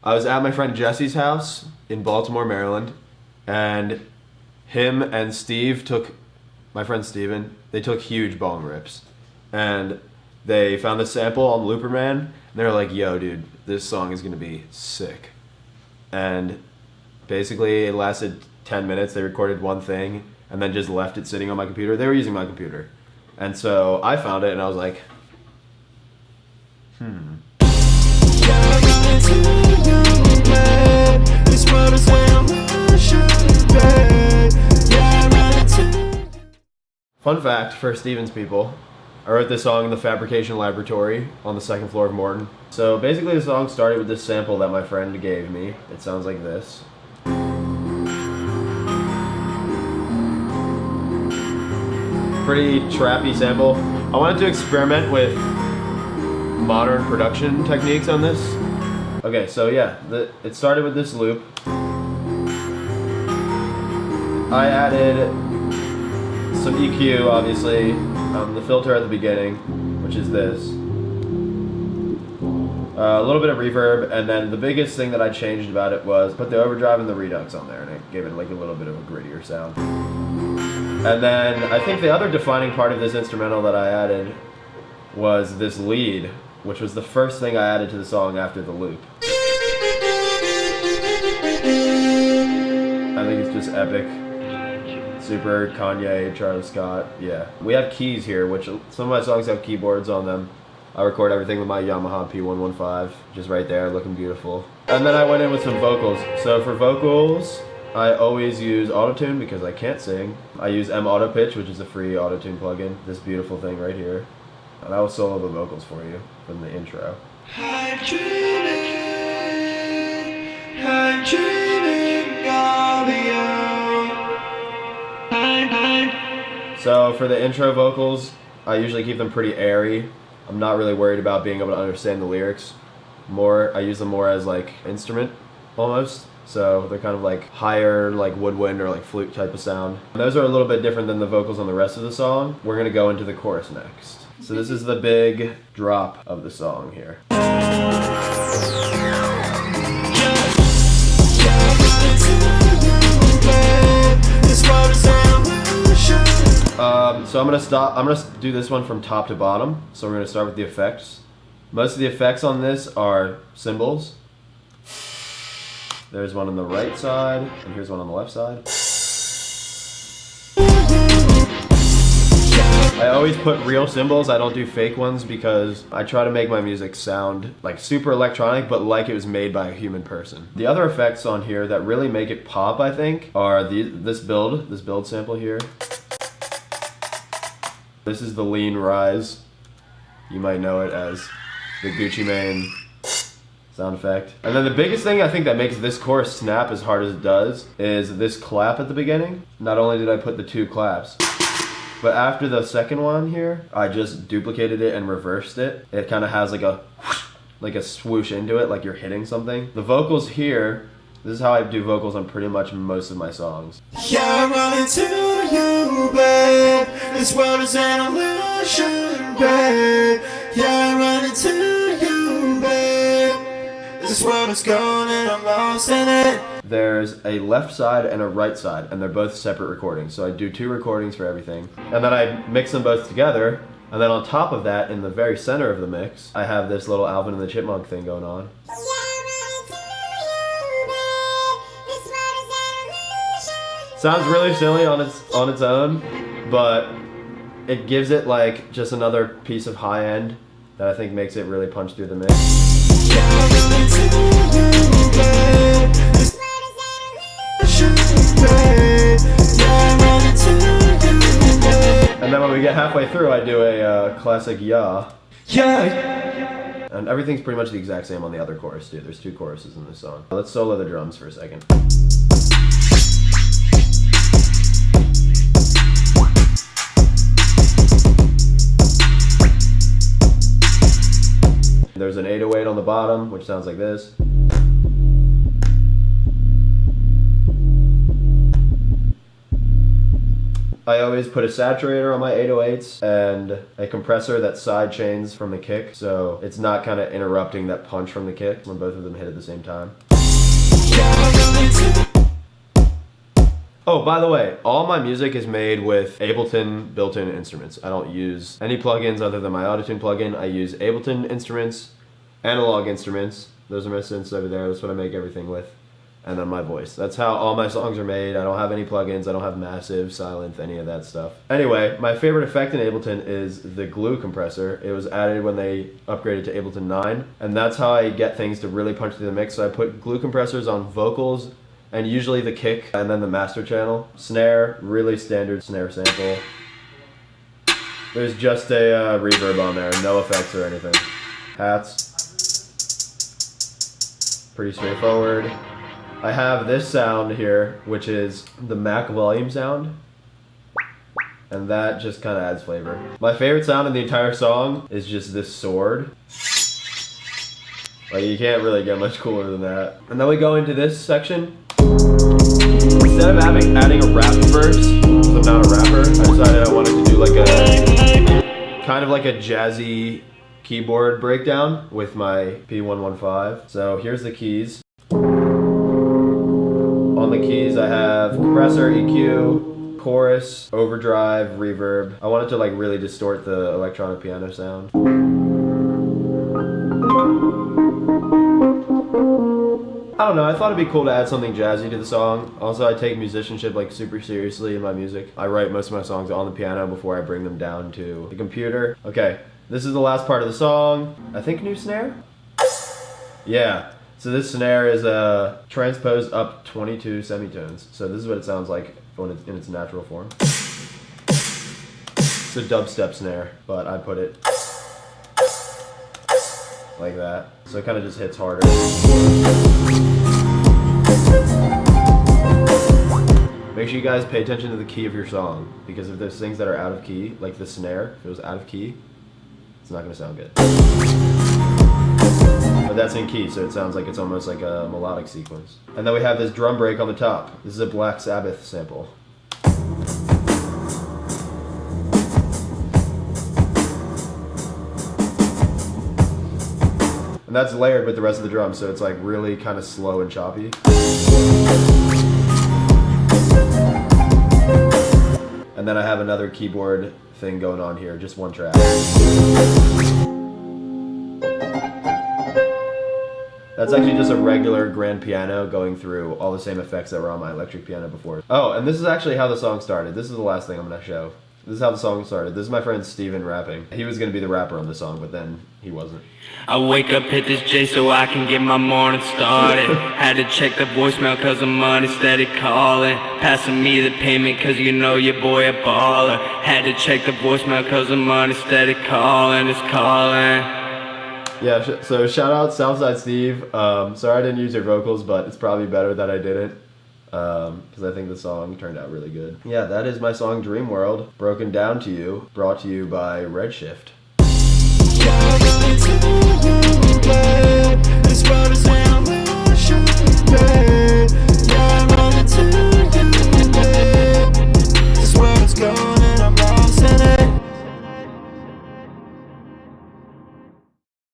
I was at my friend Jesse's house in Baltimore, Maryland, and him and Steve took, my friend Steven, they took huge bong rips. And they found this sample on Looperman, and they were like, yo, dude, this song is gonna be sick. And basically it lasted 10 minutes. They recorded one thing and then just left it sitting on my computer. They were using my computer. And so I found it and I was like, Fun fact for Stevens people, I wrote this song in the fabrication laboratory on the second floor of Morton. So basically the song started with this sample that my friend gave me. It sounds like this. Pretty trappy sample. I wanted to experiment with modern production techniques on this. Okay, so yeah, it started with this loop. I added some EQ, obviously, the filter at the beginning, which is this. A little bit of reverb, and then the biggest thing that I changed about it was put the overdrive and the redux on there, and it gave it like a little bit of a grittier sound. And then I think the other defining part of this instrumental that I added was this lead, which was the first thing I added to the song after the loop. I think it's just epic. Super Kanye, Travis Scott, yeah. We have keys here, which some of my songs have keyboards on them. I record everything with my Yamaha P115, just right there, looking beautiful. And then I went in with some vocals. So for vocals, I always use autotune because I can't sing. I use M-Auto Pitch, which is a free autotune plugin. This beautiful thing right here. And I will solo the vocals for you from the intro. I'm dreaming of you. So for the intro vocals, I usually keep them pretty airy. I'm not really worried about being able to understand the lyrics. I use them more as like instrument, almost. So they're kind of like higher, like woodwind or like flute type of sound. Those are a little bit different than the vocals on the rest of the song. We're gonna go into the chorus next. So this is the big drop of the song here. So I'm gonna do this one from top to bottom. So we're gonna start with the effects. Most of the effects on this are cymbals. There's one on the right side, and here's one on the left side. I always put real cymbals, I don't do fake ones because I try to make my music sound like super electronic, but like it was made by a human person. The other effects on here that really make it pop, I think, are this build sample here. This is the lean rise. You might know it as the Gucci Mane sound effect. And then the biggest thing I think that makes this chorus snap as hard as it does is this clap at the beginning. Not only did I put the two claps, but after the second one here, I just duplicated it and reversed it. It kind of has like a swoosh into it, like you're hitting something. The vocals here, this is how I do vocals on pretty much most of my songs. Yeah, I'm running to you, babe. This world is an illusion, babe. Yeah, I'm running to you, babe. This world is gone and I'm lost in it. There's a left side and a right side, and they're both separate recordings. So I do 2 recordings for everything. And then I mix them both together. And then on top of that, in the very center of the mix, I have this little Alvin and the Chipmunk thing going on. Sounds really silly on its own, but it gives it like just another piece of high end that I think makes it really punch through the mix. And then when we get halfway through, I do a classic yeah. And everything's pretty much the exact same on the other chorus too. There's 2 choruses in this song. Let's solo the drums for a second. There's an 808 on the bottom, which sounds like this. I always put a saturator on my 808s and a compressor that side chains from the kick, so it's not kind of interrupting that punch from the kick when both of them hit at the same time. Oh, by the way, all my music is made with Ableton built-in instruments. I don't use any plugins other than my Autotune plugin. I use Ableton instruments, analog instruments. Those are my synths over there. That's what I make everything with. And then my voice. That's how all my songs are made. I don't have any plugins. I don't have Massive, Silent, any of that stuff. Anyway, my favorite effect in Ableton is the glue compressor. It was added when they upgraded to Ableton 9. And that's how I get things to really punch through the mix. So I put glue compressors on vocals, and usually the kick, and then the master channel. Snare, really standard snare sample. There's just a reverb on there, no effects or anything. Hats. Pretty straightforward. I have this sound here, which is the Mac volume sound. And that just kind of adds flavor. My favorite sound in the entire song is just this sword. Like, you can't really get much cooler than that. And then we go into this section. Instead of adding a rap verse, because I'm not a rapper, I decided I wanted to do like a kind of like a jazzy keyboard breakdown with my P115. So here's the keys. On the keys I have compressor, EQ, chorus, overdrive, reverb. I wanted to like really distort the electronic piano sound. I don't know, I thought it'd be cool to add something jazzy to the song. Also, I take musicianship like super seriously in my music. I write most of my songs on the piano before I bring them down to the computer. Okay, this is the last part of the song. I think new snare? Yeah, so this snare is transposed up 22 semitones. So this is what it sounds like when it's in its natural form. It's a dubstep snare, but I put it like that. So it kind of just hits harder. Make sure you guys pay attention to the key of your song, because if there's things that are out of key, like the snare, if it was out of key, it's not going to sound good. But that's in key, so it sounds like it's almost like a melodic sequence. And then we have this drum break on the top. This is a Black Sabbath sample. And that's layered with the rest of the drums, so it's like really kind of slow and choppy. And then I have another keyboard thing going on here, just one track. That's actually just a regular grand piano going through all the same effects that were on my electric piano before. Oh, and this is actually how the song started. This is the last thing I'm gonna show. This is how the song started. This is my friend Steven rapping. He was gonna be the rapper on the song, but then he wasn't. I wake up, hit this J so I can get my morning started. Had to check the voicemail cause the money steady calling. Passing me the payment cause you know your boy a baller. Had to check the voicemail cause the money steady calling, it's calling. Yeah, so shout out Southside Steve. Sorry I didn't use your vocals, but it's probably better that I didn't. Because I think the song turned out really good. Yeah, that is my song Dreamworld, broken down to you, brought to you by Redshift.